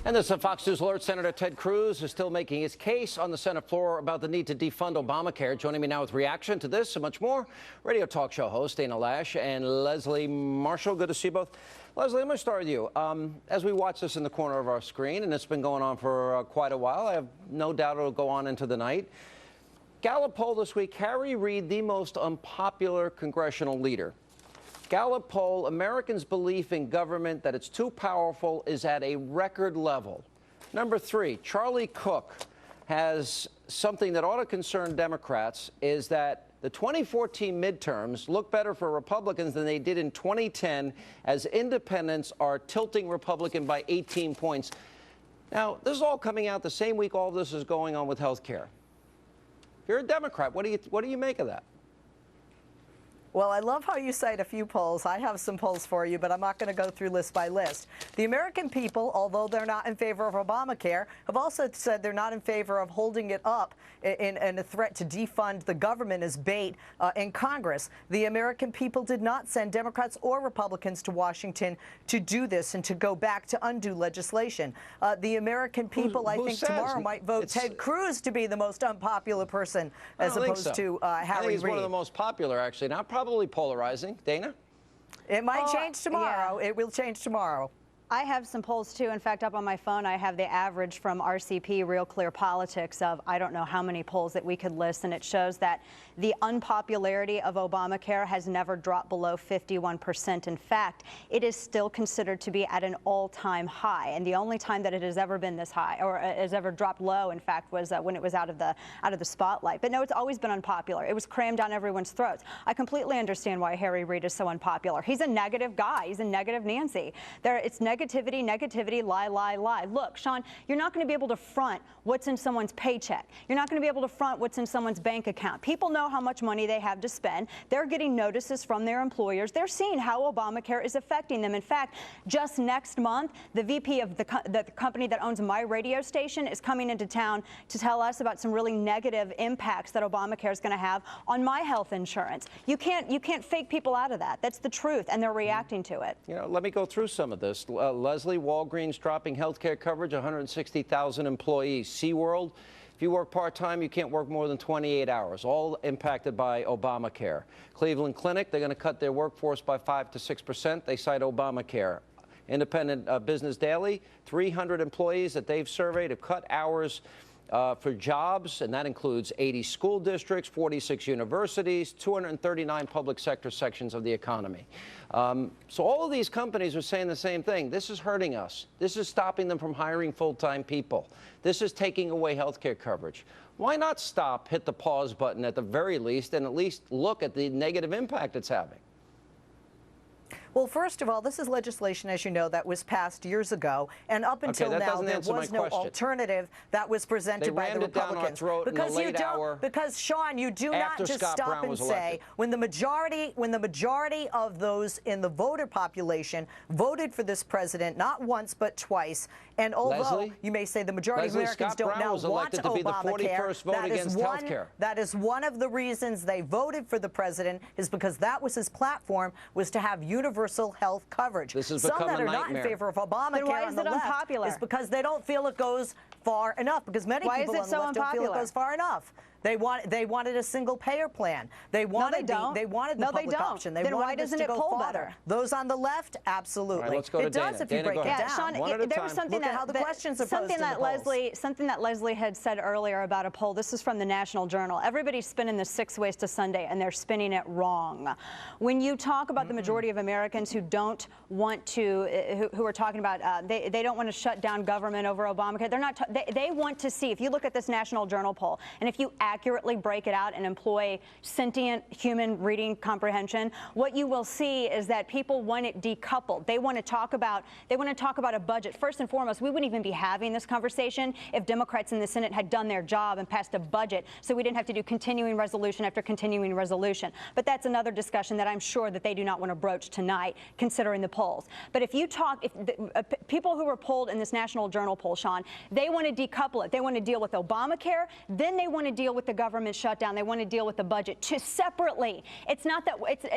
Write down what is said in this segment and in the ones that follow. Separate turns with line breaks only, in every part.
And this is Fox News Alert. Senator Ted Cruz is still making his case on the Senate floor about the need to defund Obamacare. Joining me now with reaction to this and much more, radio talk show host Dana Loesch and Leslie Marshall. Good to see you both. Leslie, I'm going to start with you. As we watch this in the corner of our screen, and it's been going on for quite a while, I have no doubt it'll go on into the night. Gallup poll this week, Harry Reid, the most unpopular congressional leader. Gallup poll, Americans' belief in government that it's too powerful is at a record level. Number 3, Charlie Cook has something that ought to concern Democrats, is that the 2014 midterms look better for Republicans than they did in 2010, as independents are tilting Republican by 18 points. Now, this is all coming out the same week all this is going on with health care. If you're a Democrat, what do you make of that?
Well, I love how you cite a few polls. I have some polls for you, but I'm not going to go through list by list. The American people, although they're not in favor of Obamacare, have also said they're not in favor of holding it up in a threat to defund the government as bait in Congress. The American people did not send Democrats or Republicans to Washington to do this and to go back to undo legislation. The American people, I think, tomorrow might vote Ted Cruz to be the most unpopular person as opposed to Harry Reid.
I think he's one of the most popular, actually. Not probably polarizing. Dana?
It might change tomorrow.
Yeah.
It will change tomorrow.
I have some polls, too. In fact, up on my phone, I have the average from RCP, Real Clear Politics, of I don't know how many polls that we could list, and it shows that the unpopularity of Obamacare has never dropped below 51%. In fact, it is still considered to be at an all-time high, and the only time that it has ever been this high, or has ever dropped low, in fact, was when it was out of the spotlight. But no, it's always been unpopular. It was crammed down everyone's throats. I completely understand why Harry Reid is so unpopular. He's a negative guy. He's a negative Nancy. It's negativity, negativity, lie, lie, lie. Look, Sean, you're not going to be able to front what's in someone's paycheck. You're not going to be able to front what's in someone's bank account. People know how much money they have to spend. They're getting notices from their employers. They're seeing how Obamacare is affecting them. In fact, just next month, the VP of the company that owns my radio station is coming into town to tell us about some really negative impacts that Obamacare is going to have on my health insurance. You can't fake people out of that. That's the truth, and they're reacting to it.
You know, let me go through some of this. Leslie, Walgreens dropping health care coverage, 160,000 employees. SeaWorld, if you work part-time, you can't work more than 28 hours, all impacted by Obamacare. Cleveland Clinic, they're going to cut their workforce by 5 to 6%. They cite Obamacare. Independent Business Daily, 300 employees that they've surveyed have cut hours for jobs, and that includes 80 school districts, 46 universities, 239 public sector sections of the economy. So all of these companies are saying the same thing. This is hurting us. This is stopping them from hiring full-time people. This is taking away health care coverage. Why not stop, hit the pause button at the very least, and at least look at the negative impact it's having?
Well, first of all, this is legislation, as you know, that was passed years ago, and up until now, there was no alternative that was presented by the Republicans. Because Sean, you do not just stop and say, when the majority of those in the voter population voted for this president not once but twice, and although you may say the majority of Americans don't now want Obamacare, that is one of the reasons they voted for the president, is because that was his platform, was to have universal health coverage.
This has
Some
become
that
a
are
nightmare.
not in favor of Obamacare
then why is
on the
it
left
unpopular?
is because they don't feel it goes far enough, because many people on the left don't feel it goes far enough. They wanted a single payer plan. They wanted the public option.
Then why doesn't it poll better?
Those on the left, absolutely.
Right, let's go to
it does if you break it down.
Sean, there was something something that Leslie had said earlier about a poll. This is from the National Journal. Everybody's spinning the 6 ways to Sunday, and they're spinning it wrong. When you talk about the majority of Americans who don't want to, who are talking about, they don't want to shut down government over Obamacare. They're not. They want to see. If you look at this National Journal poll, and if you accurately break it out and employ sentient human reading comprehension, what you will see is that people want it decoupled. They want to talk about a budget. First and foremost, we wouldn't even be having this conversation if Democrats in the Senate had done their job and passed a budget, so we didn't have to do continuing resolution after continuing resolution. But that's another discussion that I'm sure that they do not want to broach tonight, considering the polls. But if you talk, people who were polled in this National Journal poll, Sean, they want to decouple it. They want to deal with Obamacare, then they want to deal with with the government shutdown. They want to deal with the budget separately. It's not that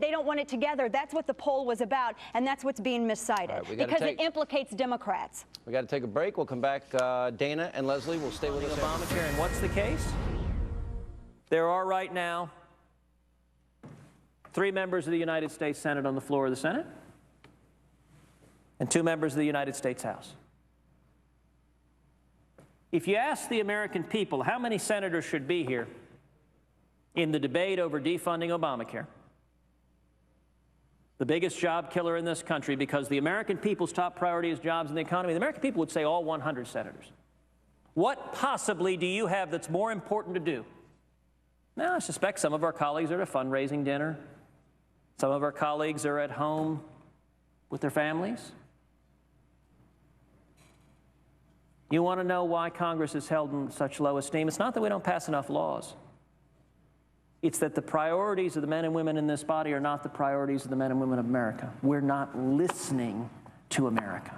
they don't want it together. That's what the poll was about, and that's what's being miscited because it implicates Democrats.
We got to take a break. We'll come back. Dana and Leslie will stay with us.
Obamacare, and what's the case? There are right now 3 members of the United States Senate on the floor of the Senate and 2 members of the United States House. If you ask the American people how many senators should be here in the debate over defunding Obamacare, the biggest job killer in this country, because the American people's top priority is jobs and the economy, the American people would say all 100 senators. What possibly do you have that's more important to do? Now, I suspect some of our colleagues are at a fundraising dinner. Some of our colleagues are at home with their families. You want to know why Congress is held in such low esteem? It's not that we don't pass enough laws. It's that the priorities of the men and women in this body are not the priorities of the men and women of America. We're not listening to America.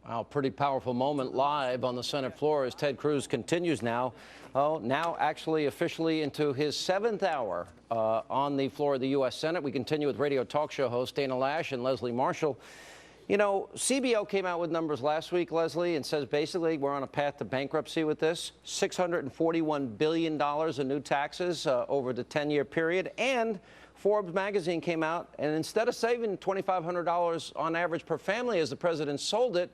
Wow, pretty powerful moment live on the Senate floor as Ted Cruz continues now actually officially into his 7th hour on the floor of the U.S. Senate. We continue with radio talk show hosts Dana Loesch and Leslie Marshall. You know, CBO came out with numbers last week, Leslie, and says basically we're on a path to bankruptcy with this. $641 billion in new taxes over the 10-year period. And Forbes magazine came out, and instead of saving $2,500 on average per family as the president sold it,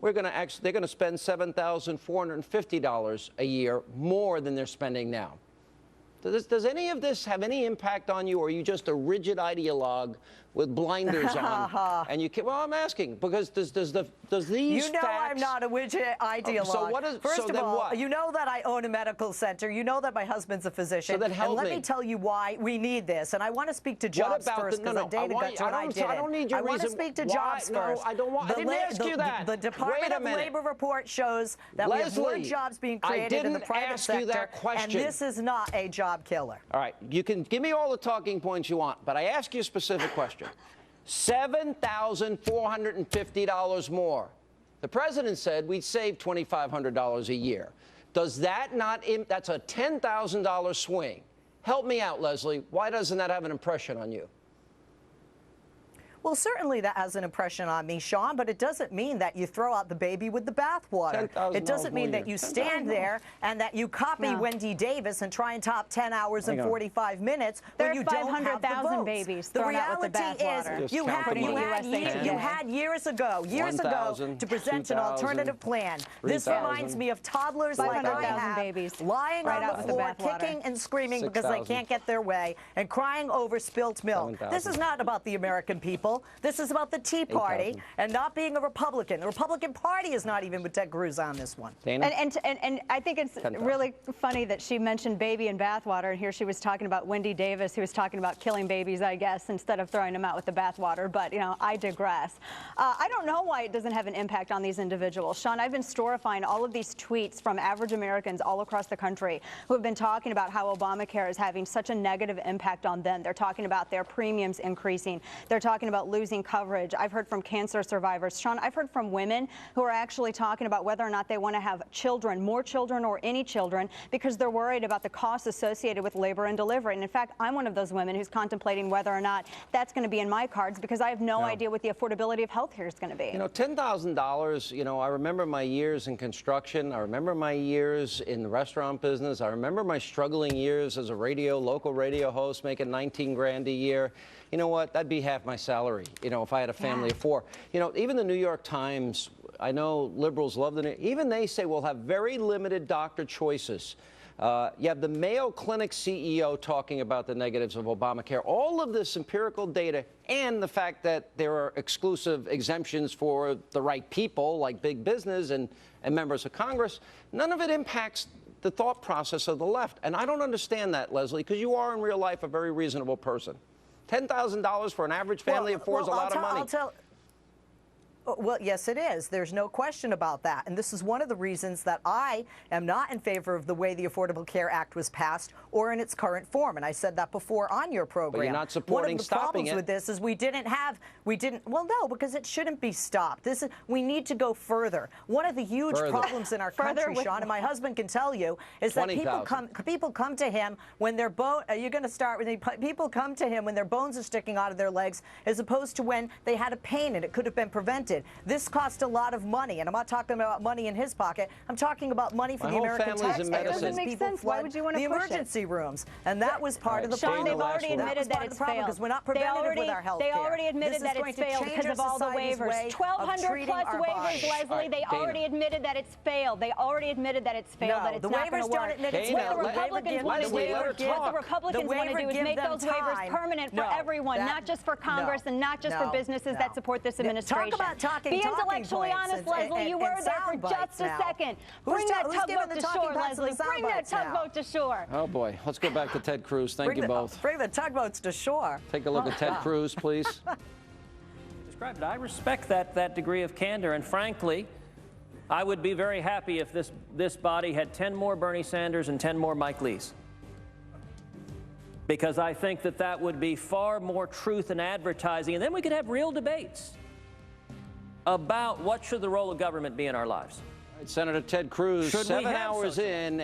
they're going to spend $7,450 a year more than they're spending now. Does any of this have any impact on you, or are you just a rigid ideologue with blinders on? And you can't, well, I'm asking because does these
You know
facts,
I'm not a rigid ideologue.
So what is,
First
so
of
then
all,
what?
you know that I own a medical center. You know that my husband's a physician.
So then help
and let
me.
me tell you why we need this. And I want to speak to jobs first because Dana got to it. I
don't need your
I want to
reason.
speak to
Why?
jobs
No,
first.
I don't want. I didn't ask you that.
The Department of Labor report shows that we have more jobs being created in the private sector.
That question.
And this is not a job killer.
All right, you can give me all the talking points you want, but I ask you a specific question. $7,450 more. The president said we'd save $2,500 a year. Does that not, that's a $10,000 swing. Help me out, Leslie. Why doesn't that have an impression on you?
Well, certainly that has an impression on me, Sean, but it doesn't mean that you throw out the baby with the bathwater. It doesn't mean that you stand there and that you copy Wendy Davis and try and top 10 hours and 45 minutes when you don't have the votes.
500,000 babies
The
thrown out with the
reality
bathwater.
is you had years ago to present an alternative plan. This reminds me of toddlers like I have lying on the floor, kicking and screaming because they can't get their way and crying over spilt milk. This is not about the American people. This is about the Tea Party and not being a Republican. The Republican Party is not even with Ted Cruz on this one.
Dana?
And I think it's really funny that she mentioned baby and bathwater, and here she was talking about Wendy Davis, who was talking about killing babies, I guess, instead of throwing them out with the bathwater. But, you know, I digress. I don't know why it doesn't have an impact on these individuals. Sean, I've been storifying all of these tweets from average Americans all across the country who have been talking about how Obamacare is having such a negative impact on them. They're talking about their premiums increasing. They're talking about losing coverage. I've heard from cancer survivors. Sean, I've heard from women who are actually talking about whether or not they want to have children, more children or any children, because they're worried about the costs associated with labor and delivery. And in fact, I'm one of those women who's contemplating whether or not that's going to be in my cards because I have no idea what the affordability of health care is going to be.
You know, $10,000, you know, I remember my years in construction. I remember my years in the restaurant business. I remember my struggling years as a local radio host making 19 grand a year. You know what? That'd be half my salary, you know, if I had a family of 4. You know, even the New York Times, I know liberals love it. Even they say we'll have very limited doctor choices. You have the Mayo Clinic CEO talking about the negatives of Obamacare. All of this empirical data and the fact that there are exclusive exemptions for the right people, like big business and members of Congress, none of it impacts the thought process of the left. And I don't understand that, Leslie, because you are in real life a very reasonable person. $10,000 for an average family of 4 is a lot of money.
Well, yes, it is. There's no question about that. And this is one of the reasons that I am not in favor of the way the Affordable Care Act was passed or in its current form. And I said that before on your program.
But you're not supporting stopping it.
One of the problems with this is well, no, because it shouldn't be stopped. We need to go further. One of the huge problems in our country, Sean, and my husband can tell you, is that people come to him when their people come to him when their bones are sticking out of their legs, as opposed to when they had a pain and it could have been prevented. This cost a lot of money, and I'm not talking about money in his pocket. I'm talking about money for the American taxpayer.
That doesn't make sense. Why would you want to push
emergency rooms? And that was part of the
Sean,
problem.
they've already admitted that it's failed.
Because we're not preventative with our health care.
They already admitted that it's failed because of all the waivers. 1,200 plus waivers, Leslie. They already admitted that it's failed. They already admitted that it's failed, that it's not going to work. What the Republicans want to do is make those waivers permanent for everyone, not just for Congress and not just for businesses that support this administration. Be intellectually honest, Leslie. You were there for just a second. Bring that tugboat to shore, Leslie. Bring that tugboat to shore.
Oh, boy. Let's go back to Ted Cruz. Thank you both.
Bring the tugboats to shore.
Take a look at Ted Cruz, please.
I respect that degree of candor, and frankly, I would be very happy if this body had 10 more Bernie Sanders and 10 more Mike Lees, because I think that would be far more truth in advertising, and then we could have real debates about what should the role of government be in our lives.
Senator Ted Cruz, 7 hours in.